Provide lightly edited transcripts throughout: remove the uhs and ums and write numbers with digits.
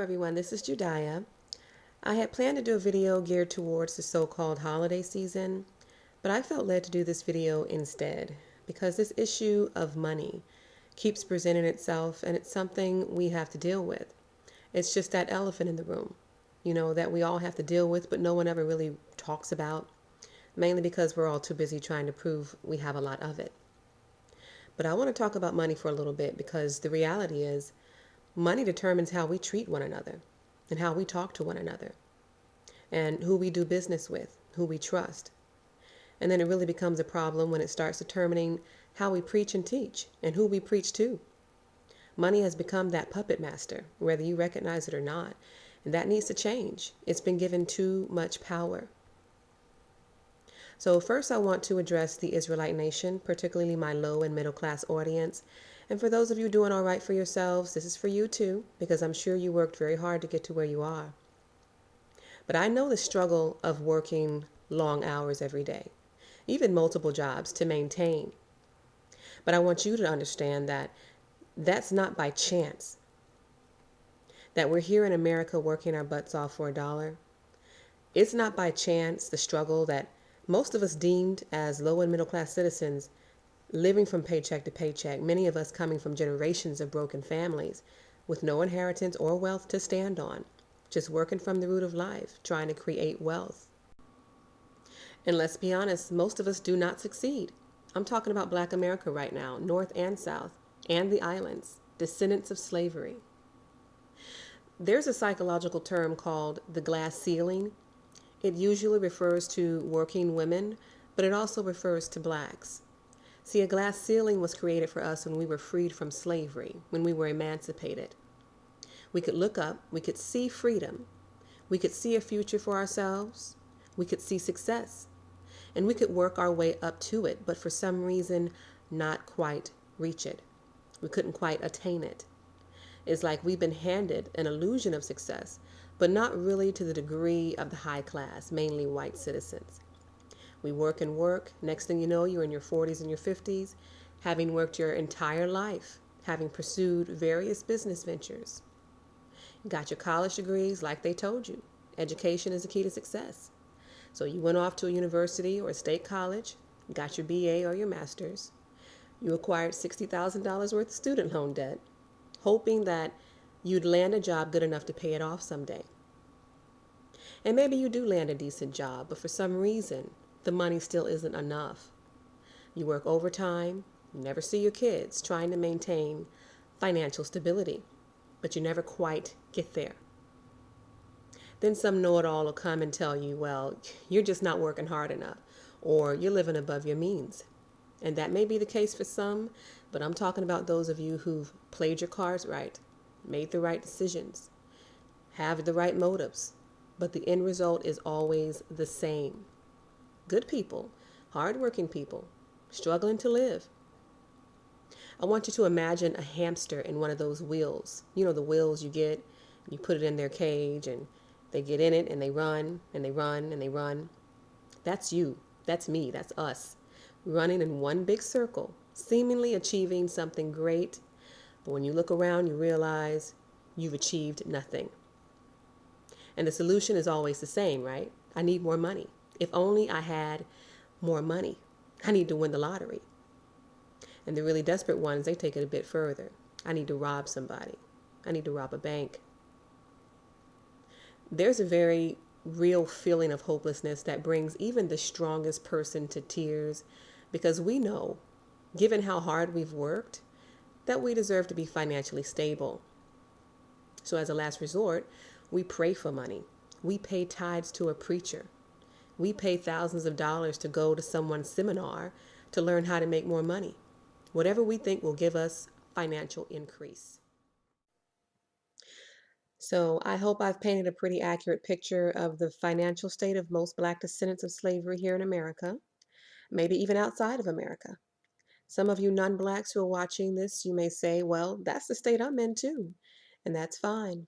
everyone, this is Judiah. I had planned to do a video geared towards the so-called holiday season, but I felt led to do this video instead because this issue of money keeps presenting itself and it's something we have to deal with. It's just that elephant in the room, that we all have to deal with, but no one ever really talks about, mainly because we're all too busy trying to prove we have a lot of it. But I want to talk about money for a little bit because the reality is money determines how we treat one another and how we talk to one another and who we do business with, who we trust. And then it really becomes a problem when it starts determining how we preach and teach and who we preach to. Money has become that puppet master, whether you recognize it or not, and that needs to change. It's been given too much power. So first I want to address the Israelite nation, particularly my low and middle class audience. And for those of you doing all right for yourselves, this is for you too, because I'm sure you worked very hard to get to where you are. But I know the struggle of working long hours every day, even multiple jobs to maintain. But I want you to understand that that's not by chance. That we're here in America working our butts off for $1. It's not by chance the struggle that most of us deemed as low and middle class citizens living from paycheck to paycheck, many of us coming from generations of broken families with no inheritance or wealth to stand on, just working from the root of life, trying to create wealth. And let's be honest, most of us do not succeed. I'm talking about Black America right now, North and South, and the islands, descendants of slavery. There's a psychological term called the glass ceiling. It usually refers to working women, but it also refers to blacks. See, a glass ceiling was created for us when we were freed from slavery, when we were emancipated. We could look up, we could see freedom, we could see a future for ourselves, we could see success, and we could work our way up to it, but for some reason not quite reach it. We couldn't quite attain it. It's like we've been handed an illusion of success, but not really to the degree of the high class, mainly white citizens. We work and work. Next thing you know, you're in your 40s and your 50s, having worked your entire life, having pursued various business ventures. You got your college degrees like they told you. Education is the key to success. So you went off to a university or a state college, got your BA or your master's. You acquired $60,000 worth of student loan debt, hoping that you'd land a job good enough to pay it off someday. And maybe you do land a decent job, but for some reason, the money still isn't enough. You work overtime, you never see your kids, trying to maintain financial stability, but you never quite get there. Then some know-it-all will come and tell you, well, you're just not working hard enough, or you're living above your means. And that may be the case for some, but I'm talking about those of you who've played your cards right, made the right decisions, have the right motives, but the end result is always the same. Good people, hardworking people, struggling to live. I want you to imagine a hamster in one of those wheels. You know, the wheels you get, you put it in their cage and they get in it and they run and they run and they run. That's you. That's me. That's us. Running in one big circle, seemingly achieving something great. But when you look around, you realize you've achieved nothing. And the solution is always the same, right? I need more money. If only I had more money. I need to win the lottery. And the really desperate ones, they take it a bit further. I need to rob somebody. I need to rob a bank. There's a very real feeling of hopelessness that brings even the strongest person to tears because we know, given how hard we've worked, that we deserve to be financially stable. So as a last resort, we pray for money. We pay tithes to a preacher. We pay thousands of dollars to go to someone's seminar to learn how to make more money. Whatever we think will give us financial increase. So I hope I've painted a pretty accurate picture of the financial state of most Black descendants of slavery here in America, maybe even outside of America. Some of you non-Blacks who are watching this, you may say, well, that's the state I'm in too, and that's fine.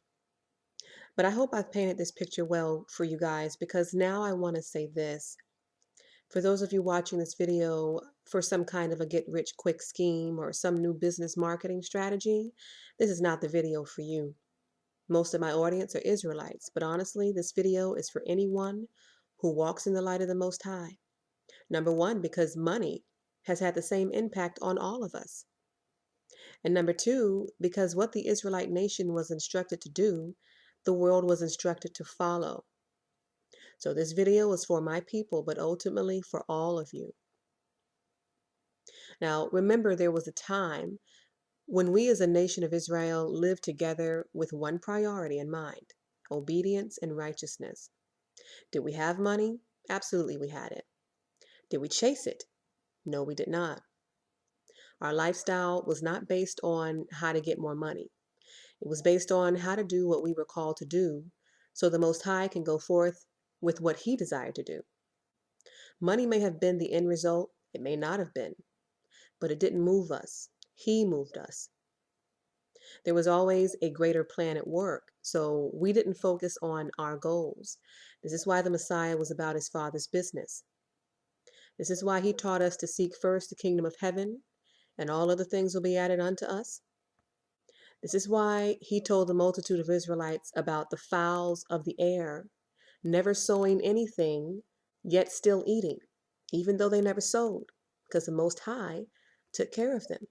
But I hope I've painted this picture well for you guys because now I want to say this. For those of you watching this video for some kind of a get-rich-quick scheme or some new business marketing strategy, this is not the video for you. Most of my audience are Israelites, but honestly, this video is for anyone who walks in the light of the Most High. Number one, because money has had the same impact on all of us. And number two, because what the Israelite nation was instructed to do, the world was instructed to follow. So this video is for my people, but ultimately for all of you. Now, remember, there was a time when we as a nation of Israel lived together with one priority in mind: obedience and righteousness. Did we have money? Absolutely, we had it. Did we chase it? No, we did not. Our lifestyle was not based on how to get more money. It was based on how to do what we were called to do so the Most High can go forth with what He desired to do. Money may have been the end result, it may not have been, but it didn't move us. He moved us. There was always a greater plan at work, so we didn't focus on our goals. This is why the Messiah was about His Father's business. This is why He taught us to seek first the kingdom of heaven, and all other things will be added unto us. This is why He told the multitude of Israelites about the fowls of the air, never sowing anything, yet still eating, even though they never sowed, because the Most High took care of them.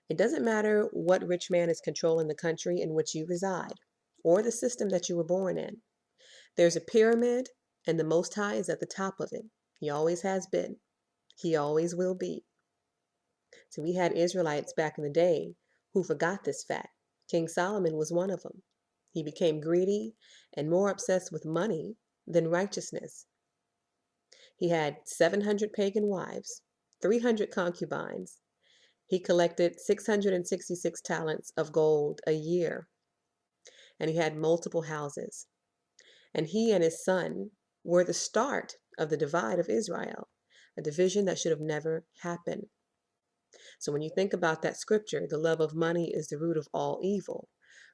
It doesn't matter what rich man is controlling the country in which you reside or the system that you were born in. There's a pyramid, and the Most High is at the top of it. He always has been. He always will be. So we had Israelites back in the day who forgot this fact. King Solomon was one of them. He became greedy and more obsessed with money than righteousness. He had 700 pagan wives, 300 concubines. He collected 666 talents of gold a year, and he had multiple houses. And he and his son were the start of the divide of Israel, a division that should have never happened. So when you think about that scripture, the love of money is the root of all evil.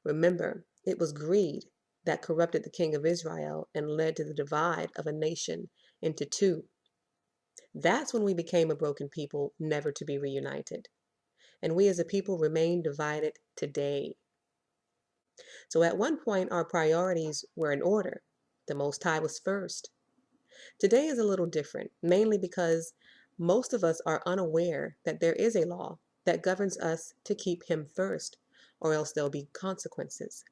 Remember, it was greed that corrupted the king of Israel and led to the divide of a nation into two. That's when we became a broken people, never to be reunited. And we as a people remain divided today. So at one point, our priorities were in order. The Most High was first. Today is a little different, mainly because most of us are unaware that there is a law that governs us to keep Him first, or else there'll be consequences.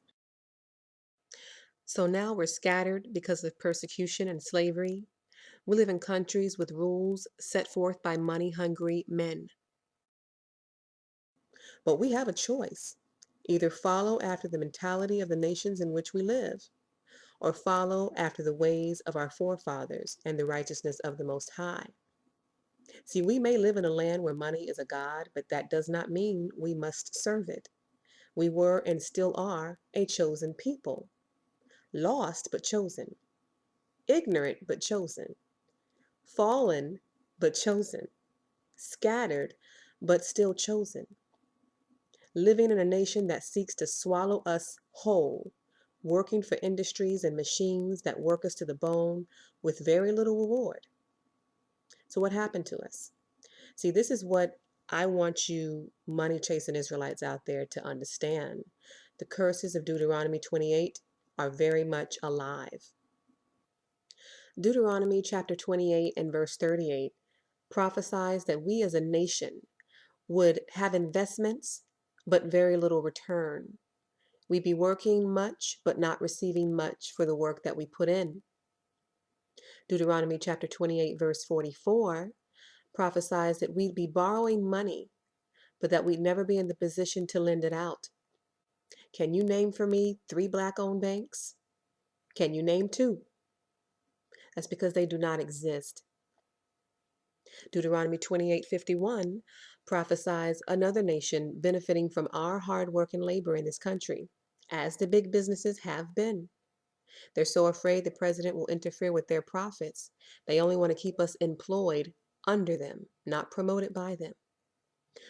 So now we're scattered because of persecution and slavery. We live in countries with rules set forth by money-hungry men. But we have a choice. Either follow after the mentality of the nations in which we live, or follow after the ways of our forefathers and the righteousness of the Most High. See, we may live in a land where money is a god, but that does not mean we must serve it. We were and still are a chosen people, lost but chosen, ignorant but chosen, fallen but chosen, scattered but still chosen, living in a nation that seeks to swallow us whole, working for industries and machines that work us to the bone with very little reward. So what happened to us? See, this is what I want you money chasing Israelites out there to understand. The curses of Deuteronomy 28 are very much alive. Deuteronomy chapter 28 and verse 38 prophesies that we as a nation would have investments but very little return. We'd be working much but not receiving much for the work that we put in. Deuteronomy chapter 28 verse 44 prophesies that we'd be borrowing money but that we'd never be in the position to lend it out. Can you name for me 3 black-owned banks? Can you name 2? That's because they do not exist. Deuteronomy 28:51 prophesies another nation benefiting from our hard work and labor in this country, as the big businesses have been. They're so afraid the president will interfere with their profits. They only want to keep us employed under them, not promoted by them.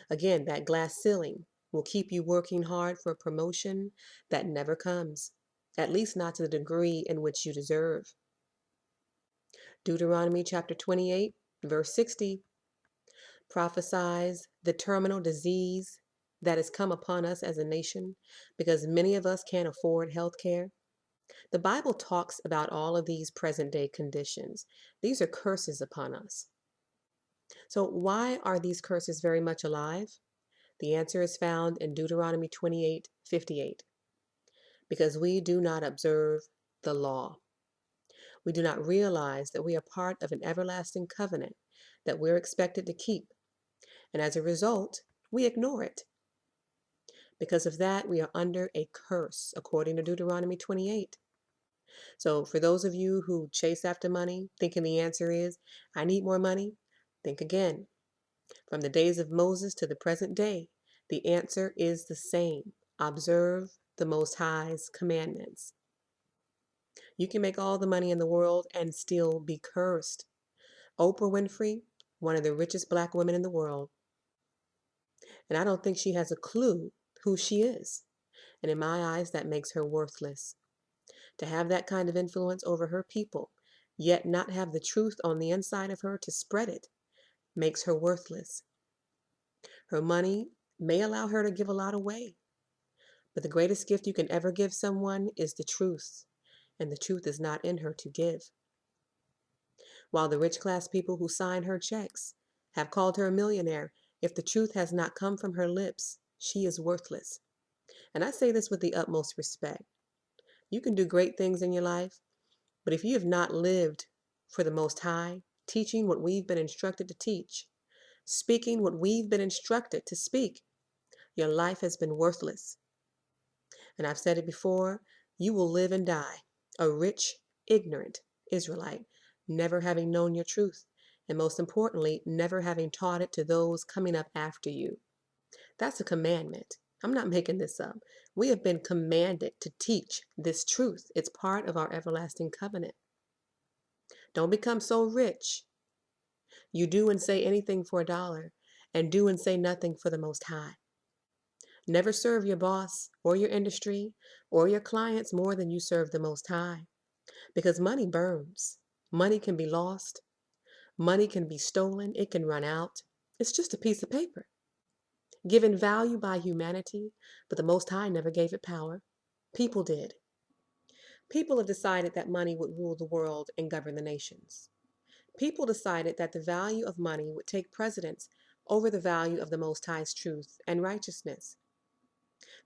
Again, that glass ceiling will keep you working hard for a promotion that never comes, at least not to the degree in which you deserve. Deuteronomy chapter 28, verse 60 prophesies the terminal disease that has come upon us as a nation because many of us can't afford health care. The Bible talks about all of these present day conditions. These are curses upon us. So, why are these curses very much alive? The answer is found in Deuteronomy 28:58. Because we do not observe the law. We do not realize that we are part of an everlasting covenant that we're expected to keep. And as a result, we ignore it. Because of that, we are under a curse, according to Deuteronomy 28. So, for those of you who chase after money, thinking the answer is, I need more money, think again. From the days of Moses to the present day, the answer is the same. Observe the Most High's commandments. You can make all the money in the world and still be cursed. Oprah Winfrey, one of the richest black women in the world, and I don't think she has a clue who she is. And in my eyes, that makes her worthless. To have that kind of influence over her people, yet not have the truth on the inside of her to spread it, makes her worthless. Her money may allow her to give a lot away, but the greatest gift you can ever give someone is the truth, and the truth is not in her to give. While the rich class people who sign her checks have called her a millionaire, if the truth has not come from her lips, she is worthless. And I say this with the utmost respect. You can do great things in your life, but if you have not lived for the Most High, teaching what we've been instructed to teach, speaking what we've been instructed to speak, your life has been worthless. And I've said it before, you will live and die a rich, ignorant Israelite, never having known your truth, and most importantly, never having taught it to those coming up after you. That's a commandment. I'm not making this up. We have been commanded to teach this truth. It's part of our everlasting covenant. Don't become so rich. You do and say anything for a dollar, and do and say nothing for the Most High. Never serve your boss or your industry or your clients more than you serve the Most High. Because money burns. Money can be lost. Money can be stolen. It can run out. It's just a piece of paper. Given value by humanity, but the Most High never gave it power. People did. People have decided that money would rule the world and govern the nations. People decided that the value of money would take precedence over the value of the Most High's truth and righteousness.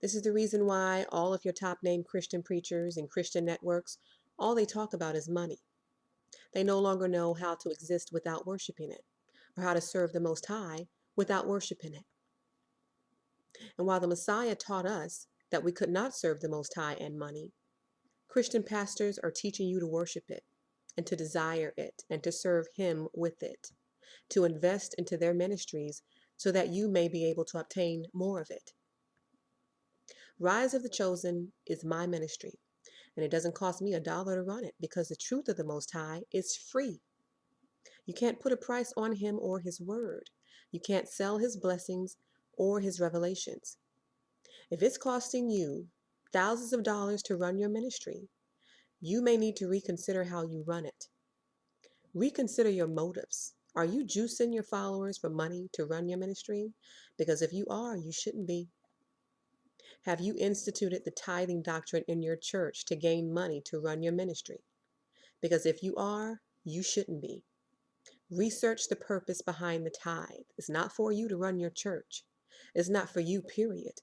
This is the reason why all of your top name Christian preachers and Christian networks, all they talk about is money. They no longer know how to exist without worshiping it, or how to serve the Most High without worshiping it. And while the Messiah taught us that we could not serve the Most High and money, Christian pastors are teaching you to worship it, and to desire it, and to serve Him with it, to invest into their ministries so that you may be able to obtain more of it. Rise of the Chosen is my ministry, and it doesn't cost me $1 to run it because the truth of the Most High is free. You can't put a price on Him or His word. You can't sell His blessings or His revelations. If it's costing you thousands of dollars to run your ministry, you may need to reconsider how you run it. Reconsider your motives. Are you juicing your followers for money to run your ministry? Because if you are, you shouldn't be. Have you instituted the tithing doctrine in your church to gain money to run your ministry? Because if you are, you shouldn't be. Research the purpose behind the tithe. It's not for you to run your church. It's not for you, period.